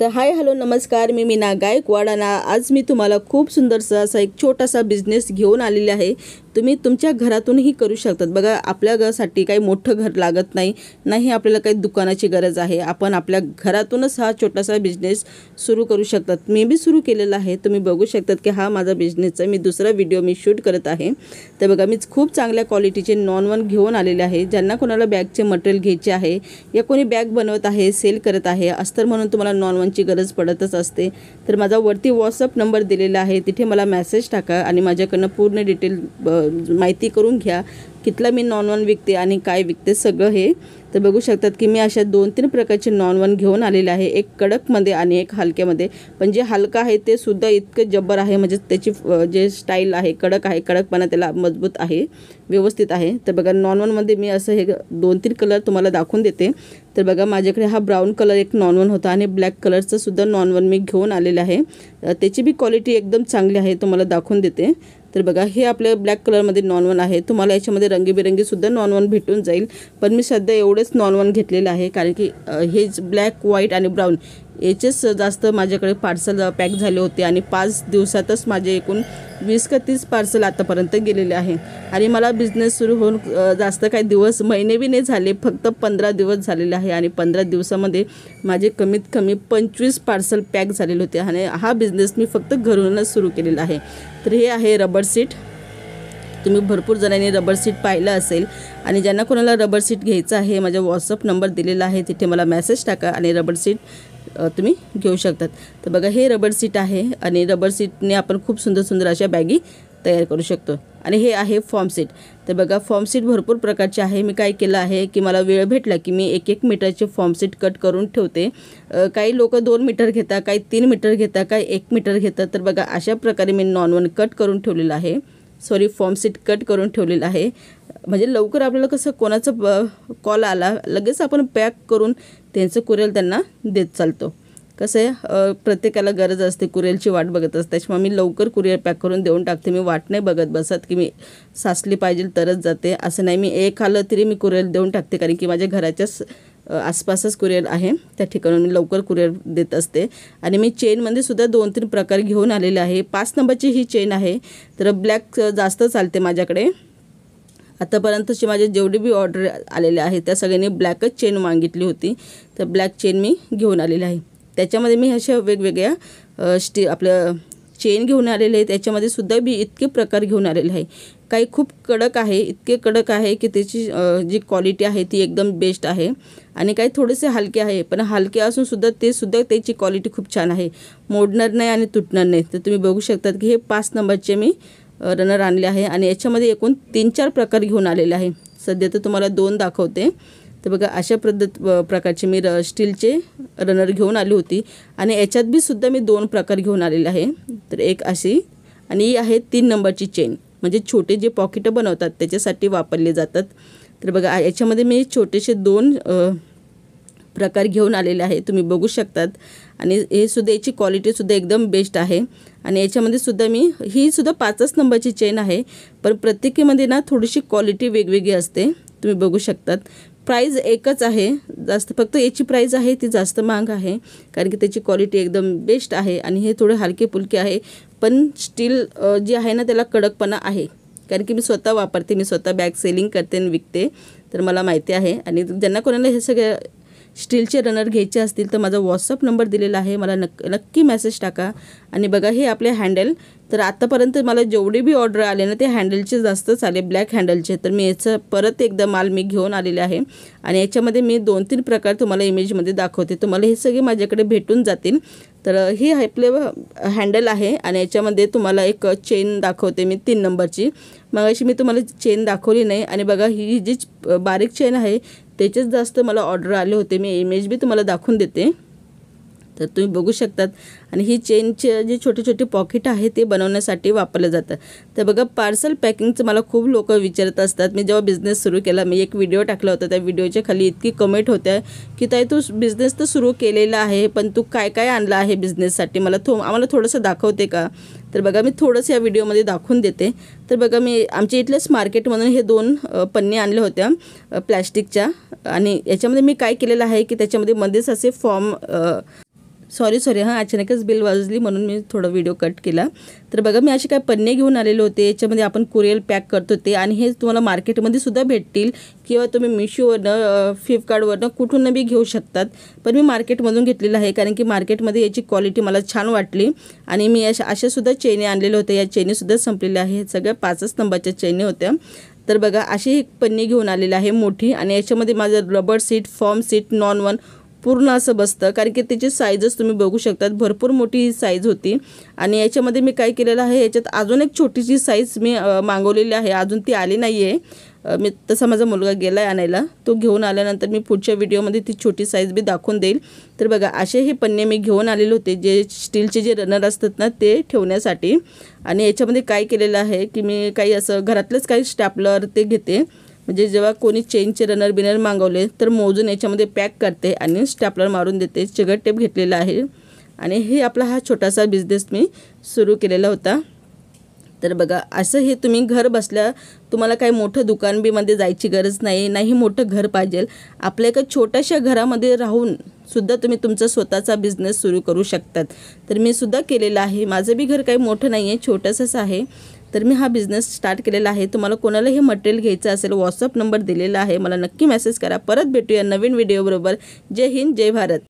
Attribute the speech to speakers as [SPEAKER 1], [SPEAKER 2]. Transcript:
[SPEAKER 1] तर hi hello नमस्कार, मी मीना गायकवाड आणि आज मी तुम्हाला खूप सुंदरसा असा एक छोटासा बिझनेस घेऊन आलेले आहे। तुम्ही तुमच्या घरातूनही करू शकतात। बघा, आपल्या घरासाठी काही मोठं घर लागत नाही आपल्याला काही दुकानाची गरज आहे। आपण आपल्या घरातूनच हा छोटासा बिझनेस सुरू करू शकतात। मी बी सुरू केलेला आहे, तुम्ही बघू शकतात की हा माझा बिझनेसचा मी दुसरा व्हिडिओ मी शूट करत आहे। तर बघा, मी खूप चांगल्या क्वालिटीचे नॉन-वन घेऊन आलेले आहे। ज्यांना कोणाला बॅगचे मटेरियल घ्यायचे आहे या कोणी बॅग बनवत आहे, सेल करत आहे, अस्तर म्हणून तुम्हाला नॉन-वनची गरज पडतच असते, तर माझा वरती व्हॉट्सअप नंबर दिलेला आहे, तिथे मला मेसेज टाका आणि माझ्याकडनं पूर्ण डिटेल माहिती करून घ्या कितला मी नॉन-वन विकते आणि काय विकते सगळं हे। तर बघू शकतात की मी अशा 2-3 प्रकारचे नॉन-वन घेऊन आलेले आहे, एक कडकमध्ये आणि एक हलक्यामध्ये। पण जे हलका आहे ते सुद्धा इतकं जब्बर आहे, म्हणजे त्याची जे स्टाईल आहे कडक आहे, कडकपणा त्याला मजबूत आहे, व्यवस्थित आहे। तर बघा, नॉन-वनमध्ये मी असं हे 2-3 कलर तुम्हाला दाखवून देते। तर बघा, माझ्याकडे हा ब्राऊन कलर एक नॉन-वन होता आणि ब्लॅक कलरचं सुद्धा नॉन-वन मी घेऊन आलेले आहे। त्याची बी क्वालिटी एकदम चांगली आहे, तुम्हाला दाखवून देते। तर बघा, हे आपल्या ब्लॅक कलरमध्ये नॉन-वन आहे। तुम्हाला याच्यामध्ये रंगीबेरंगी सुद्धा नॉन-वन भेटून जाईल, पण मी सध्या एवढेच नॉन-वन घेतलेलं आहे, कारण की हेच ब्लॅक, व्हाईट आणि ब्राऊन याचेच जास्त माझ्याकडे पार्सल पॅक झाले होते आणि 5 दिवसातच माझे एकूण 20 का 30 पार्सल आतापर्यंत गेलेले आहे। आणि मला बिझनेस सुरू होऊन जास्त काही दिवस, महिने बी नाही झाले, फक्त 15 दिवस झालेले आहे आणि 15 दिवसामध्ये माझे कमीत कमी 25 पार्सल पॅक झालेले होते आणि हा बिझनेस मी फक्त घरूनच सुरू केलेला आहे। तर हे आहे रबर सीट। तुम्ही भरपूर जणांनी रबर सीट पाहिलं असेल आणि ज्यांना कोणाला रबर सीट घ्यायचं आहे, माझा व्हॉट्सअप नंबर दिलेला आहे, तिथे मला मेसेज टाका आणि रबर सीट तुम्ही घेऊ शकतात। तर बघा, हे रबर सीट आहे आणि रबर सीटने आपण खूप सुंदर सुंदर अशा बॅगी तयार करू शकतो। आणि हे आहे फॉर्म सीट। तर बघा, फॉर्म सीट भरपूर प्रकारचे आहे। मी काय केलं आहे की मला वेळ भेटला की मी 1-1 मीटरचे फॉर्म सीट कट करून ठेवते। काही लोक 2 मीटर घेतात, काही 3 मीटर घेतात, काही 1 मीटर घेतात। तर बघा, अशा प्रकारे मी नॉन-वन कट करून ठेवलेलं आहे, फॉर्म सीट कट करून ठेवलेलं आहे, म्हणजे लवकर आपल्याला कसं कोणाचा कॉल आला लगेच आपण पॅक करून त्यांचं कुरिअर त्यांना देत चालतो। कसं आहे, प्रत्येकाला गरज असते, कुरिअरची वाट बघत असते, त्याच्यामुळे मी लवकर कुरिअर पॅक करून देऊन टाकते। मी वाट नाही बघत बसत की मी साचली पाहिजे तरच जाते, असं नाही। मी एक आलं तरी मी कुरिअर देऊन टाकते, कारण की माझ्या घराच्याच आसपासच कुरिअर आहे, त्या ठिकाणून मी लवकर कुरिअर देत असते। आणि मी चेनमध्ये सुद्धा 2-3 प्रकार घेऊन आलेले आहे। 5 नंबरची ही चेन आहे, तर ब्लॅक जास्त चालते माझ्याकडे। आतापर्यंतची माझे जेवढी बी ऑर्डर आलेले आहे त्या सगळ्यांनी ब्लॅकच चेन मागितली होती, तर ब्लॅक चेन मी घेऊन आलेली आहे। त्याच्यामध्ये मी अशा वेगवेगळ्या आपलं चेन घेऊन आलेले आहे, त्याच्यामध्ये सुद्धा मी इतके प्रकार घेऊन आलेले आहे। काही खूप कडक आहे, इतके कडक आहे की त्याची जी क्वालिटी आहे ती एकदम बेस्ट आहे, आणि काही थोडेसे हलके आहे, पण हलके असून सुद्धा ते सुद्धा त्याची क्वालिटी खूप छान आहे, मोडणार नाही आणि तुटणार नाही। तर तुम्ही बघू शकतात की हे 5 नंबरचे मी रनर आणले आहे आणि याच्यामध्ये एकूण 3-4 प्रकार घेऊन आलेले आहे। सध्या तर तुम्हाला 2 दाखवते। तर बघा, अशा प्रकारचे मी स्टीलचे रनर घेऊन आली होती आणि याच्यात बी सुद्धा मी 2 प्रकार घेऊन आलेले आहे। तर एक अशी आणि ही आहे 3 नंबरची चेन, म्हणजे छोटे जे पॉकेटं बनवतात त्याच्यासाठी वापरले जातात। तर बघा, याच्यामध्ये मी छोटेसे 2 प्रकार घेऊन आलेले आहे, तुम्ही बघू शकतात। आणि हे सुद्धा याची क्वालिटीसुद्धा एकदम बेस्ट आहे। आणि याच्यामध्ये सुद्धा ही सुद्धा 5च नंबरची चेन आहे, पण प्रत्येकीमध्ये ना थोडीशी क्वालिटी वेगवेगळी असते, तुम्ही बघू शकतात। प्राईज एकच आहे, जास्त फक्त याची प्राईज आहे ती जास्त महाग आहे, कारण की त्याची क्वालिटी एकदम बेस्ट आहे। आणि हे थोडे हलके फुलके आहे, पण स्टील जे आहे ना त्याला कडकपणा आहे, कारण की मी स्वतः वापरते, मी स्वतः बॅग सेलिंग करते आणि विकते, तर मला माहिती आहे। आणि ज्यांना कोणाला हे सगळे स्टीलचे रनर घ्यायचे असतील तर माझा व्हॉट्सअप नंबर दिलेला आहे, मला नक्की मेसेज टाका। आणि बघा, हे आपले हँडल, तर आतापर्यंत मला जेवढे बी ऑर्डर आले ना ते हँडलचे जास्तच आले, ब्लॅक हँडलचे, तर मी याचं परत एकदा माल मी घेऊन आलेले आहे। आणि याच्यामध्ये मी 2-3 प्रकार तुम्हाला इमेजमध्ये दाखवते, तुम्हाला हे सगळे माझ्याकडे भेटून जातील। तर हे आपले हँडल आहे आणि याच्यामध्ये तुम्हाला एक चेन दाखवते मी 3 नंबरची। मग अशी मी तुम्हाला चेन दाखवली नाही, आणि बघा, ही जी बारीक चेन आहे त्याचेच जास्त मला ऑर्डर आले होते, मी इमेज बी तुम्हाला दाखवून देते, तर तुम्ही बघू शकतात। आणि ही चेनचे जे छोटे छोटे पॉकेट आहे ते बनवण्यासाठी वापरलं जातं। तर बघा, पार्सल पॅकिंगचं मला खूप लोक विचारत असतात। मी जेव्हा बिझनेस सुरू केला, मी एक व्हिडिओ टाकला होता, त्या व्हिडिओच्या खाली इतकी कमेंट होत्या की ताई तू बिझनेस तर सुरू केलेला आहे, पण तू काय काय आणलं आहे बिझनेससाठी, आम्हाला थोडंसं दाखवते का? तर बघा, मी थोडंसं या व्हिडिओमध्ये दाखवून देते। तर बघा, मी आमच्या इथल्याच मार्केटमधून हे 2 पन्नी आणल्या होत्या प्लॅस्टिकच्या, आणि याच्यामध्ये मी काय केलेलं आहे की त्याच्यामध्ये मध्येच असे फॉर्म सॉरी हां, अचानकच बेल वाजली म्हणून मी थोडा व्हिडिओ कट केला. तर बघा मी असे काय पन्ने घेऊन आलेले होते. याच्यामध्ये आपण कुरिअर पॅक करतो ते, आणि हे तुम्हाला मार्केटमध्ये सुद्धा भेटतील किंवा तुम्ही मिशोवरनं, फ्लिपकार्टवरनं कुठून बी घेऊ शकतात. पण मी मार्केटमधून घेतलेलं आहे, कारण की मार्केटमध्ये याची क्वालिटी मला छान वाटली. आणि मी अशासुद्धा चेने आणलेल्या होत्या. या चेनीसुद्धा संपलेल्या आहे. सगळ्या 5च नंबरच्या चेनी होत्या. तर बघा अशी एक पन्नी घेऊन आलेली आहे मोठी, आणि याच्यामध्ये माझं rubber seat, form seat, non one पूर्ण असं बसतं, कारण की त्याची साईजच तुम्ही बघू शकतात. भरपूर मोठी साईज होती. आणि याच्यामध्ये मी काय केलेलं आहे, याच्यात अजून एक छोटीशी साईज मी मागवलेली आहे. अजून ती आली नाही आहे. मी तसा माझा मुलगा गेला आहे आणायला. तो घेऊन आल्यानंतर मी पुढच्या व्हिडिओमध्ये ती छोटी साईज बी दाखवून देईल. तर बघा असे हे पन्ने मी घेऊन आलेले होते, जे स्टीलचे जे रनर असतात ना ते ठेवण्यासाठी. आणि याच्यामध्ये काय केलेलं आहे की मी काही असं घरातलंच काही स्टॅपलर ते घेते, म्हणजे जेव्हा कोणी चेनचे रनर बिनर मागवले तर मोजून याच्यामध्ये पॅक करते आणि स्टॅपलर मारून देते. चिगट टेप घेतलेला आहे. आणि हे आपला हा छोटासा बिझनेस मी सुरू केलेला होता. तर बघा असं हे तुम्ही घर बसल्या, तुम्हाला काही मोठं दुकान बीमध्ये जायची गरज नाही, नाही मोठं घर पाहिजे. आपल्या एका छोट्याशा घरामध्ये राहून सुद्धा तुम्ही तुमचा स्वतःचा बिझनेस सुरू करू शकतात. तर मी सुद्धा केलेलं आहे. माझं बी घर काही मोठं नाही आहे, छोटंसंच आहे. तर मी हा बिझनेस स्टार्ट केलेला आहे. तुम्हाला कोणाला हे मटेरियल घ्यायचं असेल, व्हॉट्सअप नंबर दिलेला आहे, मला नक्की मेसेज करा. परत भेटूया नवीन व्हिडिओबरोबर. जय हिंद, जय भारत.